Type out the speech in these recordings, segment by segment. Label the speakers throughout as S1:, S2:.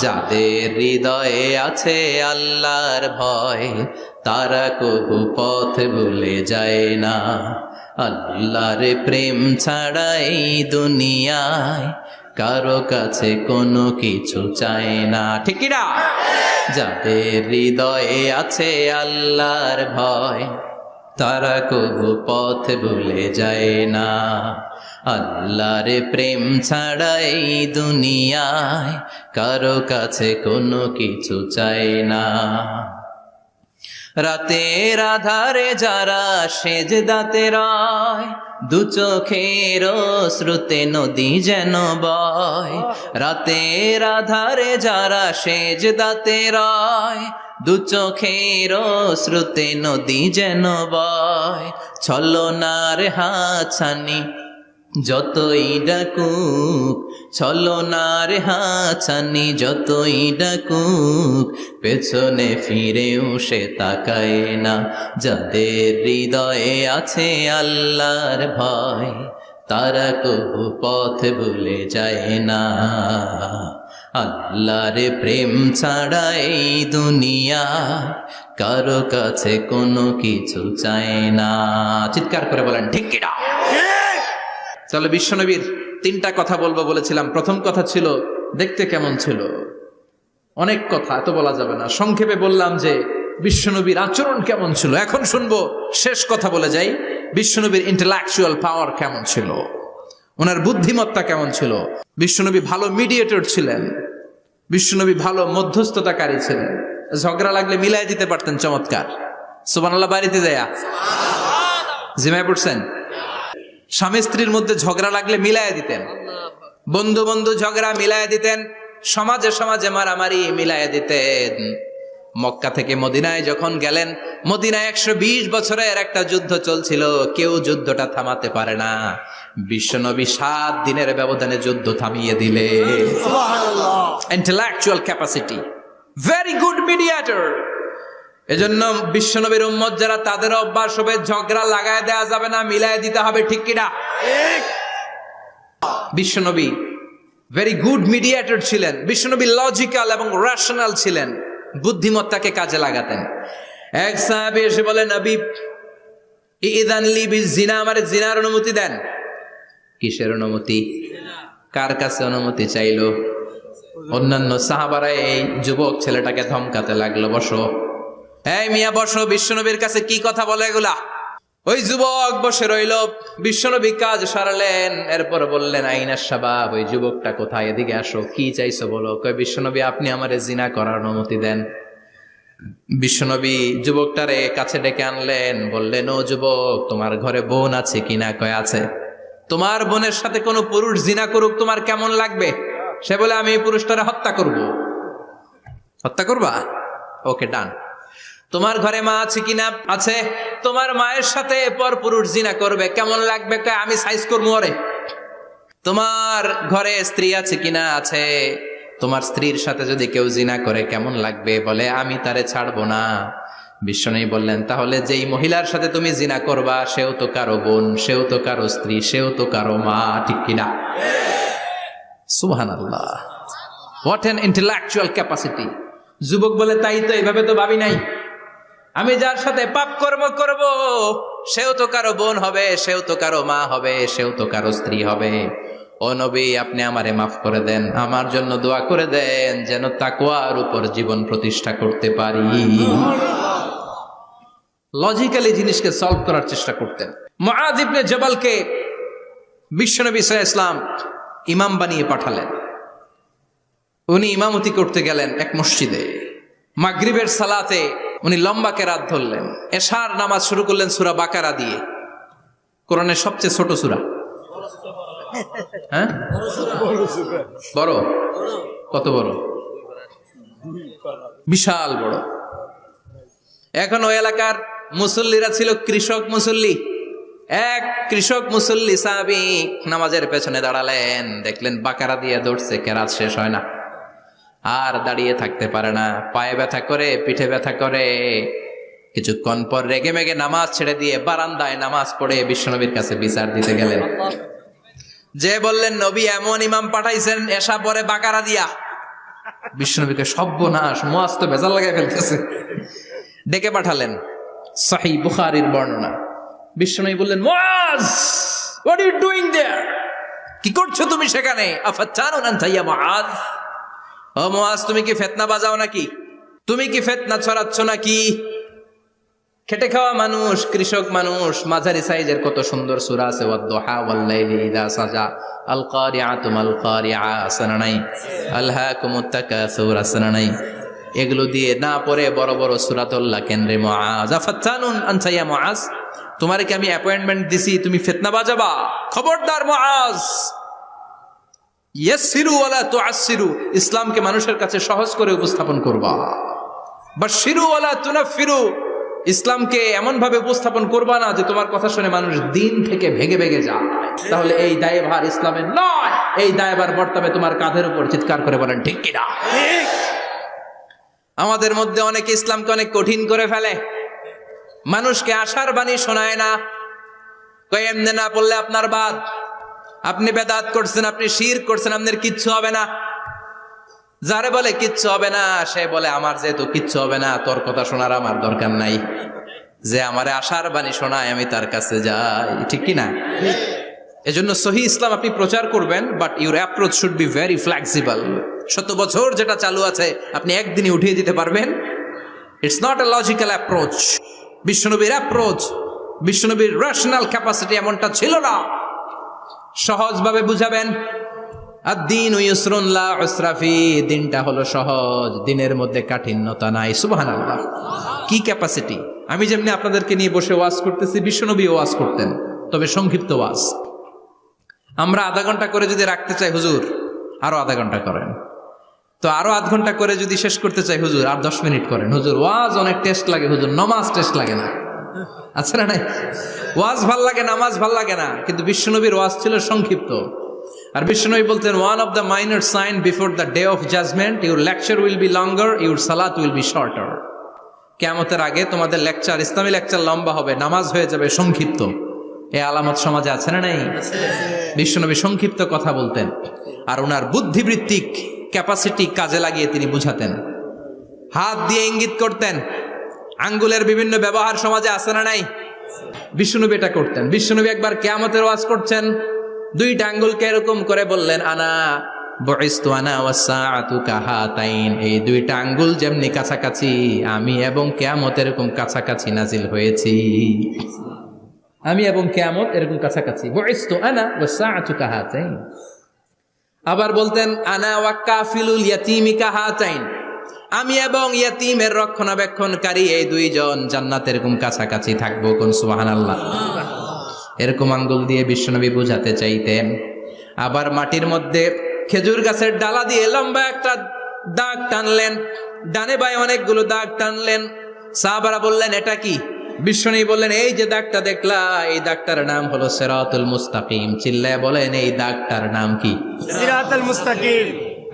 S1: যাদের হৃদয়ে আছে আল্লাহর ভয়, তারা কবু পথ ভুলে যায় না। আল্লাহর প্রেম ছাড়া এই দুনিয়ায় কারো কাছে কোনো কিছু চায় না, ঠিক না? যাদের হৃদয়ে আছে আল্লাহর ভয়, তারা কবু পথ ভুলে যায় না। আল্লাহর প্রেম ছাড়া এই দুনিয়ায় কারো কাছে কোনো কিছু চায় না। রাতের আধারে যারা সেজদাতে রয়, দু চোখের শ্রুতে নদী যেন বয়। রাতের আধারে যারা সেজদাতে রয়, দু চোখের শ্রুতে নদী যেন বয়। ছলনার হাতছানি যতই ডাকুক, ছলনার হাতছানি যতই ডাকুক, পেছনে ফিরেও সে তাকায় না। যাদের হৃদয়ে আছে আল্লাহর ভয়, তারা কবু পথ ভুলে যায় না। আল্লাহর প্রেম ছাড়া এই দুনিয়া কারো কাছে কোনো কিছু চায় না। চিৎকার করে বলেন ঠিক কিনা? চলো বিশ্বনবীর 3টা কথা বলবো বলেছিলাম। প্রথম কথা ছিল দেখতে কেমন ছিল। অনেক কথা এত বলা যাবে না, সংক্ষেপে বললাম যে বিশ্বনবীর আচরণ কেমন ছিল। এখন শুনবো, শেষ কথা বলে যাই, বিশ্বনবীর ইন্টেলেকচুয়াল পাওয়ার কেমন ছিল, ওনার বুদ্ধিমত্তা কেমন ছিল। বিশ্বনবী ভালো মিডিয়েটর ছিলেন, বিশ্বনবী ভালো মধ্যস্থতাকারী ছিলেন। ঝগড়া লাগলে মিলাই দিতে পারতেন চমৎকার। সুবহানাল্লাহ। বাড়িতে যায়া জিমায় পড়ছেন? স্বামী স্ত্রীর মধ্যে ঝগড়া লাগলে মিলাইয়া দিতেন, বন্ধু বন্ধু ঝগড়া মিলাইয়া দিতেন, সমাজে সমাজে মারামারি মিলাইয়া দিতেন। মক্কা থেকে মদিনায় যখন গেলেন, মদিনায় 120 বছরের একটা যুদ্ধ চলছিল, কেউ যুদ্ধটা থামাতে পারে না। বিশ্বনবী 7 দিনের ব্যবধানে যুদ্ধ থামিয়ে দিলে। Intellectual capacity, very good mediator. এজন্য বিশ্বনবীর উম্মত যারা, তাদের অভ্যাস হবে ঝগড়া লাগায় দেওয়া যাবে না, মিলায় দিতে হবে, ঠিক কিনা? বিশ্বনবী ভেরি গুড মিডিয়েটর ছিলেন। বিশ্বনবী লজিক্যাল এবং রেশনাল ছিলেন, বুদ্ধিমত্তাকে কাজে লাগাতেন। এক সাহাবী এসে বলে, নবী ইযান লি বিজিনা, আমারে জিনার অনুমতি দেন। কিসের অনুমতি? কার কাছে অনুমতি চাইলো? অন্যান্য সাহাবারা এই যুবক ছেলেটাকে ধমকাতে লাগলো, বসো, এই মিয়া বসো, বিশ্বনবীর কাছে কি কথা বলে এগুলা? ওই যুবক বসে রইল। বিশ্বনবী কাজ সারালেন, এরপর বললেন, আইনা শাবাব, ওই যুবকটা কোথায়, এদিকে আসো, কি চাইছো বলো। কয়, বিশ্বনবী আপনি আমারে জিনা করার অনুমতি দেন। বিশ্বনবী যুবকটারে কাছে ডেকে আনলেন, বললেন, ও যুবক, তোমার ঘরে বোন আছে কিনা? কয় আছে। তোমার বোনের সাথে কোনো পুরুষ জিনা করুক, তোমার কেমন লাগবে? সে বলে, আমি এই পুরুষটারে হত্যা করব। হত্যা করবা? ওকে, ডান। তোমার ঘরে মা আছে কিনা? আছে। তোমার মায়ের সাথে পর পুরুষ জিনা করবে, কেমন লাগবে? আমি সাইজ করবো ওরে। তোমার ঘরে স্ত্রী আছে কিনা? আছে। তোমার স্ত্রীর সাথে যদি কেউ জিনা করে কেমন লাগবে? বলে, আমি তারে ছাড়বো না। বিশ্বনবী বললেন, তাহলে যেই মহিলার সাথে তুমি জিনা করবা, সেও তো কারো বোন, সেও তো কারো স্ত্রী, সেও তো কারো মা, ঠিক কিনা? সুবহানাল্লাহ। What an intellectual capacity. যুবক বলে, তাই তো, এইভাবে তো ভাবি নাই। আমি যার সাথে পাপ কর্ম করব, সেও তো কারো বোন হবে, সেও তো কারো মা হবে, সেও তো কারো স্ত্রী হবে। ও নবী, আপনি আমারে মাফ করে দেন, আমার জন্য দোয়া করে দেন, যেন তাকওয়ার উপর জীবন প্রতিষ্ঠা করতে পারি। লজিক্যালি জিনিসকে সলভ করার চেষ্টা করতেন। মুআয ইবনে জাবালকে বিশ্বনবী সাল্লাল্লাহু আলাইহি ওয়াসাল্লাম ইমাম বানিয়ে পাঠালেন। উনি ইমামতি করতে গেলেন এক মসজিদে। মাগরিবের সালাতে উনি লম্বা কেরাত ধরলেন। এশার নামাজ শুরু করলেন সূরা বাকারা দিয়ে, কোরআনের সবচেয়ে ছোট সূরা। হ্যাঁ, বড়? কত বড়? বিশাল বড়। এখন ওই এলাকার মুসল্লিরা ছিল কৃষক মুসল্লি। এক কৃষক মুসল্লি সাহাবী নামাজের পেছনে দাঁড়ালেন, দেখলেন বাকারা দিয়ে ধরছে, কেরাত শেষ হয় না, আর দাঁড়িয়ে থাকতে পারে না, পায়ে ব্যথা করে, পিঠে ব্যথা করে। কিছুক্ষণ পর রেগে মেগে নামাজ ছেড়ে দিয়ে বারান্দায় নামাজ পড়ে বিশ্বনবীর কাছে বিচার দিতে গেলেন। যে বললেন, নবী এমন ইমাম পাঠাইছেন এশা পরে বাকারা দিয়া। বিশ্বনবীকে সর্বনাশ, মুআজ তো ভেজাল লাগায় ফেলতেছে। ডেকে পাঠালেন, সহিহ বুখারীর বর্ণনা। বিশ্বনবী বললেন, Muaz, what are you doing there? কি করছো তুমি সেখানে? আফাতানুন আনতা ইয়া মুআজ, ও মুআজ, তুমি কি ফিতনা বাজাও নাকি? তুমি কি ফিতনা ছড়াচ্ছ নাকি? খেটে খাওয়া মানুষ, কৃষক মানুষ, মাঝারি সাইজের কত সুন্দর সূরা আছে, ওয়াদ-দুহা ওয়াল-লাইলি ইযা সাজা, আল কারিআতু মাল কারিআ, আসনা নাই, আলহাকুমুত তাকাসুর, আসনা নাই, এগুলো দিয়ে না পড়ে বড় বড় সূরাতুল্লাহ কেন্দ্রে মুআজ, আফাতানুন আনতা ইয়া মুআজ, তোমারে কি আমি অ্যাপয়েন্টমেন্ট দিছি তুমি ফিতনা বাজাবা? খবরদার মুআজ, ইয়াসসিরু ওয়ালা তুআসসিরু, ইসলামকে মানুষের কাছে সহজ করে উপস্থাপন করবা। বাশশিরু ওয়ালা তুনাফফিরু, ইসলামকে এমন ভাবে উপস্থাপন করবা না যে তোমার কথা শুনে মানুষ দিন থেকে ভেগে ভেগে যায়। তাহলে এই দায়ভার ইসলামের নয়, এই দায়ভার বর্তাবে তোমার কাঁধের উপর। চিৎকার করে বলেন ঠিক কিনা? আমাদের মধ্যে অনেকে ইসলামকে অনেক কঠিন করে ফেলে, মানুষকে আশার বাণী শোনায় না, কই এমনি না বললে আপনার বাদ, আপনি বেদাত করছেন, আপনি শিরক করছেন, আপনার কিচ্ছু হবে না। যারে বলে কিচ্ছু হবে না, সে বলে আমার যেহেতু কিচ্ছু হবে না, তোর কথা শোনার আমার দরকার নাই, যে আমারে আশার বাণী শোনায় আমি তার কাছে যাই। ঠিক কি না? এজন্য সহিহ ইসলাম আপনি প্রচার করবেন, but your approach should be very flexible. 100 বছর যেটা চালু আছে আপনি একদিনই উঠিয়ে দিতে পারবেন? It's not a logical approach. বিশ্বনবীর অ্যাপ্রোচ, বিশ্বনবীর রেশনাল ক্যাপাসিটি এমনটা ছিল না। সহজভাবে বুঝাবেন, আদ-দীন ইউসরুন লা উসরা ফি, দিনটা হলো সহজ, দিনের মধ্যে কাঠিন্যতা নাই। সুবহানাল্লাহ, কি ক্যাপাসিটি! আমি যেমনি আপনাদেরকে নিয়ে বসে ওয়াজ করতেছি, বিশ্বনবী ওয়াজ করতেন, তবে সংক্ষিপ্ত ওয়াজ। আমরা আধা ঘন্টা করে যদি রাখতে চাই, হুজুর আরো আধা ঘন্টা করেন, তো আরো আধ ঘন্টা করে যদি শেষ করতে চাই, হুজুর আর 10 মিনিট করেন। হুজুর ওয়াজ অনেক টেস্ট লাগে, হুজুর নামাজ টেস্ট লাগে না। আচ্ছা না নাই? ওয়াজ ভাল লাগে, নামাজ ভাল লাগে না, কিন্তু বিশ্বনবীর ওয়াজ ছিল সংক্ষিপ্ত। আর বিশ্বনবী বলতেন, one of the minor sign before the day of judgment, your lecture will be longer, your সালাত উইল বি শর্টার। কিয়ামতের আগে তোমাদের লেকচার, ইসলামী লেকচার লম্বা হবে, নামাজ হয়ে যাবে সংক্ষিপ্ত। এই আলামত সমাজে আছে না নাই? বিশ্বনবী সংক্ষিপ্ত কথা বলতেন, আর ওনার বুদ্ধিবৃত্তিক ক্যাপাসিটি কাজে লাগিয়ে তিনি বুঝাতেন। হাত দিয়ে ইঙ্গিত করতেন, আঙ্গুলের বিভিন্ন ব্যবহার সমাজে আছে না নাই? বিশ্বনবী এটা করতেন। বিশ্বনবী একবার কিয়ামতের ওয়াজ করছেন, 2টা আঙ্গুলকে এরকম করে বললেন, আনা বুইসতু আনা ওয়াসসাআতু কাহাতাইন, এই 2টা আঙ্গুল যেমনি কাছাকাছি, আমি এবং কিয়ামত এরকম কাছাকাছি নাজিল হয়েছি। আমি এবং কিয়ামত এরকম কাছাকাছি। বুইসতু আনা ওয়াসসাআতু কাহাতাইন। আবার বলতেন, আনা ওয়া কাফিলুল ইয়াতীমি কাহাতাইন, আমি এবং ইয়াতীমের রক্ষণাবেক্ষণকারী এই 2 জন জান্নাতে এরকম কাছাকাছি থাকবো। কোন সুবহানাল্লাহ। এরকম আঙ্গুল দিয়ে বিশ্বনবী বুঝাতে চাইতেন। আবার মাটির মধ্যে খেজুর গাছের ডালা দিয়ে লম্বা একটা দাগ টানলেন, ডানে বায়ে অনেকগুলো দাগ টানলেন। সাহাবারা বললেন, এটা কি? বিশ্বনবী বললেন, এই যে দাগটা দেখলা, এই দাগটার নাম হলো সিরাতুল মুস্তাকিম। চিল্লায় বলেন, এই দাগটার নাম কি?
S2: সিরাতুল মুস্তাকিম।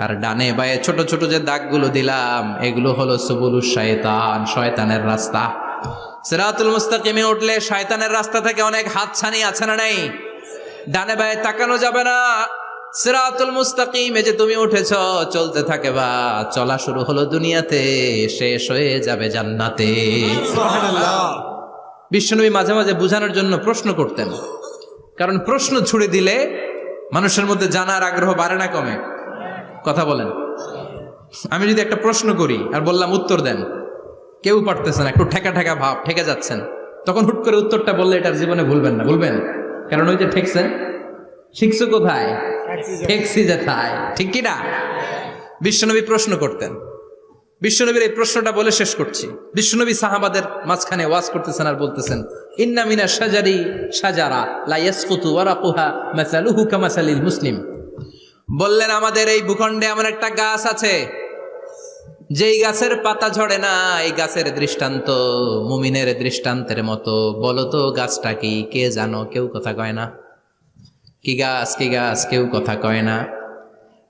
S1: আর ডানে বায়ে ছোট ছোট যে দাগগুলো দিলাম, এগুলো হলো সুবুলুশ শায়তান, শয়তানের রাস্তা। সিরাতুল মুস্তাকিমে উঠলে শয়তানের রাস্তা থেকে অনেক হাতছানি আছে না নাই? ডানে বায়ে তাকানো যাবে না। সিরাতুল মুস্তাকিমে যে তুমি উঠেছো, চলতে থাকে বা চলা শুরু হলো দুনিয়াতে, শেষ হয়ে যাবে জান্নাতে।
S2: সুবহানাল্লাহ।
S1: বিশ্বনবী মাঝে মাঝে বুঝানোর জন্য প্রশ্ন করতেন, কারণ প্রশ্ন ছুড়ে দিলে মানুষের মধ্যে জানার আগ্রহ বাড়ে না কমে? কথা বলেন। আমি যদি একটা প্রশ্ন করি আর বললাম উত্তর দেন, কেউ পারতেছেন, একটু ঠেকা ঠেকা ভাব, ঠেকে যাচ্ছেন, তখন হুট করে উত্তরটা বললে এটার জীবনে ভুলবেন না, ভুলবেন? কারণ ওই যে ঠেকছেন, শিখছো কোথায়? ঠেকছি যেথায়। ঠিক কি না? বিশ্বনবী প্রশ্ন করতেন। বিশ্বনবীর এই প্রশ্নটা বলে শেষ করছি। বিশ্বনবী সাহাবাদের মাঝখানে ওয়াজ করতেছেন আর বলতেছেন, ইন্না মিনা শাজারি শাজারা লা ইয়াসকুতু ওয়ারাকুহা মাসালুহু কামাসালিল মুসলিম। বললেন, আমাদের এই ভূখণ্ডে এমন একটা গাছ আছে, যেই গাছের পাতা ঝরে না, এই গাছের দৃষ্টান্ত মুমিনের দৃষ্টান্তের মতো। বলো তো গাছটা কি? কে জানো? কেউ কথা কয় না। কি গাছ? কি গাছ? কেউ কথা কয় না,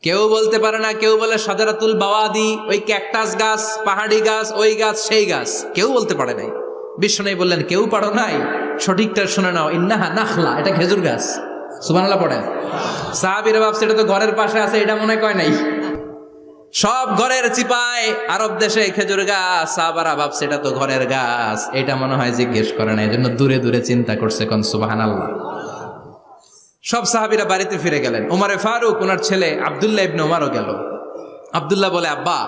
S1: কেউ বলতে পারে না। কেউ বলে শাজারাতুল বাওয়াদি, ওই ক্যাকটাস গাছ, পাহাড়ি গাছ, ওই গাছ, সেই গাছ, কেউ বলতে পারে নাই। বিশ্বনবী বললেন, কেউ পারো নাই? সঠিকটা শুনে নাও, ইন্নাহা নাখলা, এটা খেজুর গাছ। সুবহানাল্লাহ পড়েন। সাহাবীরা ভাবছে এটা তো ঘরের পাশে আছে, এটা মনে কয় নাই। সব ঘরের চিপায়, আরব দেশে খেজুর গাছ, সাহাবারা ভাবছে এটা তো ঘরের গাছ, এটা মনে হয় জিজ্ঞেস করে না, এই জন্য দূরে দূরে চিন্তা করছে, কোন সুবহানাল্লাহ। সব সাহাবীরা বাড়িতে ফিরে গেলেন। ওমরে ফারুক, ওনার ছেলে আব্দুল্লাহ ইবনে ওমরও গেল। আব্দুল্লাহ বলে, আব্বা,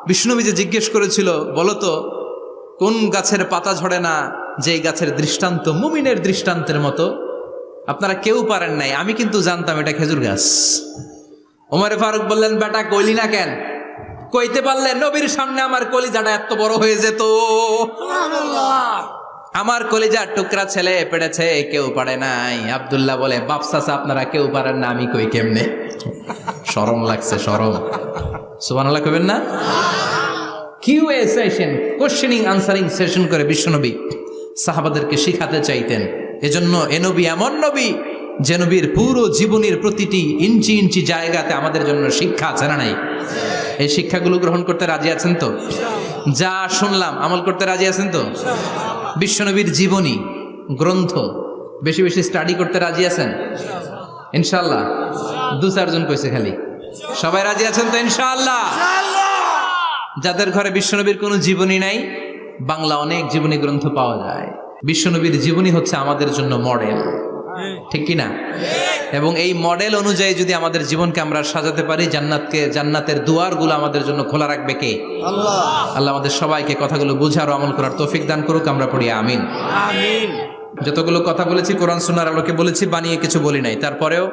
S1: বিষ্ণুনবী যে জিজ্ঞেস করেছিল, বলো তো কোন গাছের পাতা ঝরে না, যে গাছের দৃষ্টান্ত মুমিনের দৃষ্টান্তের মতো, আপনারা কেউ পারেন নাই, আমি কিন্তু জানতাম এটা খেজুর গাছ। ওমরে ফারুক বললেন, বেটা কইলি না কেন? কইতে পারলে নবীর সামনে আমার কলিজাটা এত বড় হয়ে যেত। আমার কলিজার টুকরা ছেলে পেড়েছে, কেউ পারে নাই। আব্দুল্লাহ বলে, বাপ চাচা আপনারা কেউ পারেন না, আমি কই কেমনে? শরম লাগছে, শরম। সুবহানাল্লাহ কইবেন না? QA session, questioning answering session করে বিশ্বনবী সাহাবাদেরকে শিখাতে চাইতেন। এজন্য এ নবী এমন নবী যে নবীর পুরো জীবনের প্রতিটি ইঞ্চি ইঞ্চি জায়গাতে আমাদের জন্য শিক্ষা আছে না নাই? এই শিক্ষাগুলো গ্রহণ করতে রাজি আছেন তো? যা শুনলাম আমল করতে রাজি আছেন তো? বিশ্বনবীর জীবনী গ্রন্থ বেশি বেশি স্টাডি করতে রাজি আছেন ইনশাআল্লাহ? 2-4 জন কইছে খালি। সবাই রাজি আছেন তো ইনশাআল্লাহ? যাদের ঘরে বিশ্বনবীর কোনো জীবনী নাই, বাংলা অনেক জীবনী গ্রন্থ পাওয়া যায়। বিশ্বনবীর জীবনী হচ্ছে আমাদের জন্য মডেল, ঠিক কি না? এবং এই মডেল অনুযায়ী যদি আমাদের জীবনকে আমরা সাজাতে পারি, জান্নাতের দুয়ারগুলো আমাদের জন্য খোলা রাখবে কে? আল্লাহ। আল্লাহ আমাদের সবাইকে কথাগুলো বুঝার ও আমল করার তৌফিক দান করুক, আমরা পড়ি আমিন।
S2: আমিন।
S1: যতগুলো কথা বলেছি কোরআন সুন্নাহর আলোকে বলেছি, বানিয়ে কিছু বলি নাই। তারপরেও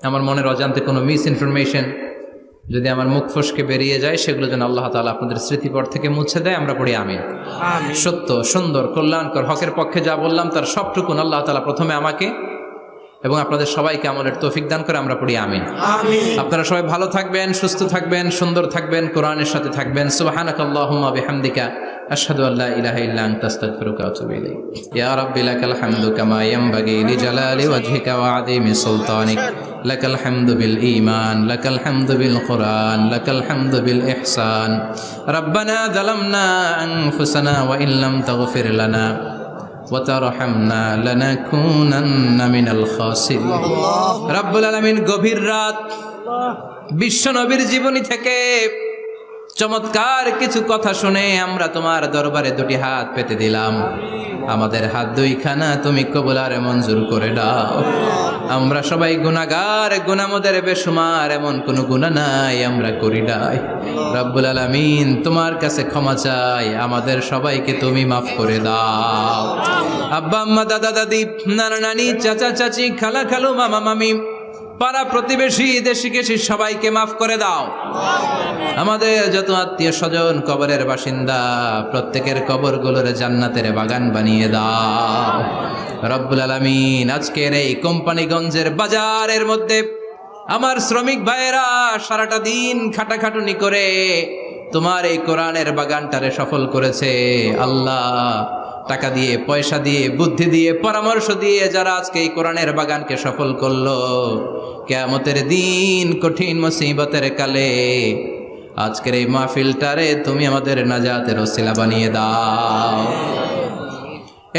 S1: আমার মনের অজান্তে কোনো মিস ইনফরমেশন যদি আমার মুখ ফসকে বেরিয়ে যায়, সেগুলো যেন আল্লাহ তাআলা আপনাদের স্মৃতিপট থেকে মুছে দেয়, আমরা পড়ি আমিন। সত্য, সুন্দর, কল্যাণকর, হকের পক্ষে যা বললাম তার সবটুকুন আল্লাহ তাআলা প্রথমে আমাকে এবং আপনাদের সবাইকে আমলের তৌফিক দান করে, আমরা পড়ি আমিন। আপনারা সবাই ভালো থাকবেন, সুস্থ থাকবেন, সুন্দর থাকবেন, কোরআনের সাথে থাকবেন। সুবহানাকাল্লাহুম্মা বিহামদিকা আশহাদু আল্লা ইলাহা ইল্লা আনতা আস্তাগফিরুকা ওয়া আতুবু ইলাইক। ইয়া রাব্বি লাকাল হামদু কামা ইয়ানবাগি লিজালালি ওয়াজহিকা ওয়া আযীমি সুলতানিক। লাকাল হামদু বিল ঈমান, লাকাল হামদু বিল কুরআন, লাকাল হামদু বিল ইহসান। রাব্বানা যালামনা আনফুসানা ওয়া ইল্লাম তাগফির লানা ওয়াতারহামনা লানাকুনান্না মিনাল খাসিরিন। রব্বুল আলামিন গভীর রাত বিশ্ব নবীর জীবনী থেকে চমৎকার কিছু কথা শুনে আমরা তোমার দরবারে দুটি হাত পেতে দিলাম। আমাদের হাত দুইখানা তুমি কবুল আর মঞ্জুর করে দাও। আমরা সবাই গুনাহগার, গুনাহমদের বেশুমার, এমন কোনো গুনাহ নাই আমরা করি নাই। রব্বুল আলামিন তোমার কাছে ক্ষমা চাই, আমাদের সবাইকে তুমি মাফ করে দাও। আব্বা আম্মা, দাদা দাদি, নানা নানি, চাচা চাচি, খালা খালু, মামা মামি, পাড়া প্রতিবেশী, দেশি কেশি, সবাইকে মাফ করে দাও। আমাদের যত আত্মীয় স্বজন কবরের বাসিন্দা, প্রত্যেকের কবরগুলোর জান্নাতের বাগান বানিয়ে দাও। রব্বুল আলামিন আজকের এই কোম্পানিগঞ্জের বাজারের মধ্যে আমার শ্রমিক ভাইয়েরা সারাটা দিন খাটাখাটুনি করে তোমার এই কোরআনের বাগানটারে সফল করেছে। আল্লাহ, টাকা দিয়ে, পয়সা দিয়ে, বুদ্ধি দিয়ে, পরামর্শ দিয়ে যারা আজকে এই কোরআনের বাগানকে সফল করলো, কিয়ামতের দিন কঠিন মুসিবতের কালে আজকের এই মাহফিলটারে তুমি আমাদের নাজাতের ওসিলা বানিয়ে দাও।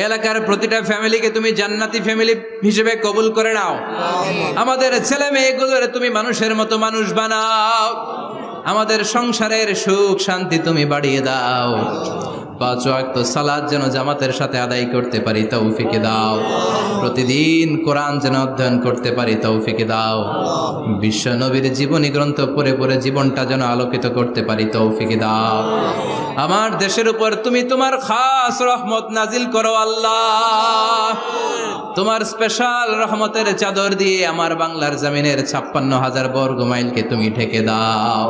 S1: এলাকার প্রতিটা ফ্যামিলিকে তুমি জান্নাতি ফ্যামিলি হিসেবে কবুল করে নাও। আমাদের ছেলে মেয়েগুলোরে তুমি মানুষের মতো মানুষ বানাও। আমাদের সংসারের সুখ শান্তি তুমি বাড়িয়ে দাও। 5 ওয়াক্ত সালাত যেন জামাতের সাথে আদায় করতে পারি, তৌফিক দাও। প্রতিদিন কোরআন যেন অধ্যয়ন করতে পারি, তৌফিক দাও। বিশ্ব নবীর জীবনী গ্রন্থ পড়ে পড়ে জীবনটা যেন আলোকিত করতে পারি, তৌফিক দাও। আমার দেশের উপর তুমি তোমার খাস রহমত নাজিল করো আল্লাহ। তোমার স্পেশাল রহমতের চাদর দিয়ে আমার বাংলার জমিনের 56,000 বর্গ মাইলকে তুমি ঢেকে দাও।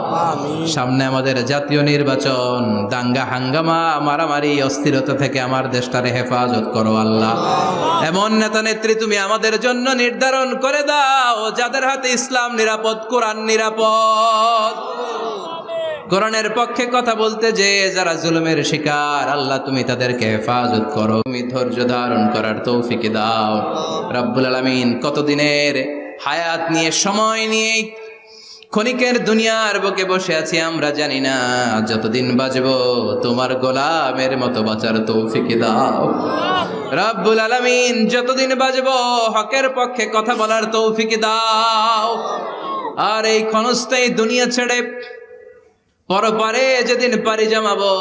S1: সামনে আমাদের জাতীয় নির্বাচন, দাঙ্গা হাঙ্গামা, মারামারি, অস্থিরতা থেকে আমার দেশটারে হেফাজত করো আল্লাহ। এমন নেতা নেত্রী তুমি আমাদের জন্য নির্ধারণ করে দাও যাদের হাতে ইসলাম নিরাপদ, কোরআন নিরাপদ। কোরআনের পক্ষে কথা বলতে যে যারা জুলুমের শিকার, আল্লাহ তুমি তাদেরকে হেফাজত করো। তুমি ধৈর্য ধারণ করার তৌফিক দাও রব্বুল আলামিন। কতদিনের হায়াত নিয়ে, সময় নিয়ে ক্ষণিকের দুনিয়ার বুকে বসে আছি আমরা জানি না। যতদিন বাঁচবো তোমার গোলামের মতো বাঁচার তৌফিক দাও রব্বুল আলামিন। যতদিন বাঁচবো হকের পক্ষে কথা বলার তৌফিক দাও। আর এই ক্ষণস্থায়ী দুনিয়া ছেড়ে পরপারে যেদিন পাড়ি জমাবো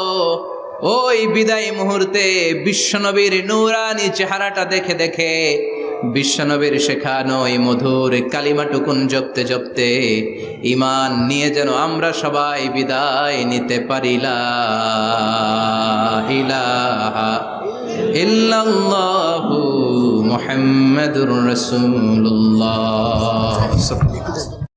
S1: ওই বিদায় মুহূর্তে বিশ্বনবীর নূরানি চেহারাটা দেখে দেখে বিশ্বনবীর শেখানো এই মধুর কালিমাটুকুন জপতে জপতে ঈমান নিয়ে যেন আমরা সবাই বিদায় নিতে পারি। লা ইলাহা ইল্লাল্লাহু মুহাম্মাদুর রাসূলুল্লাহ।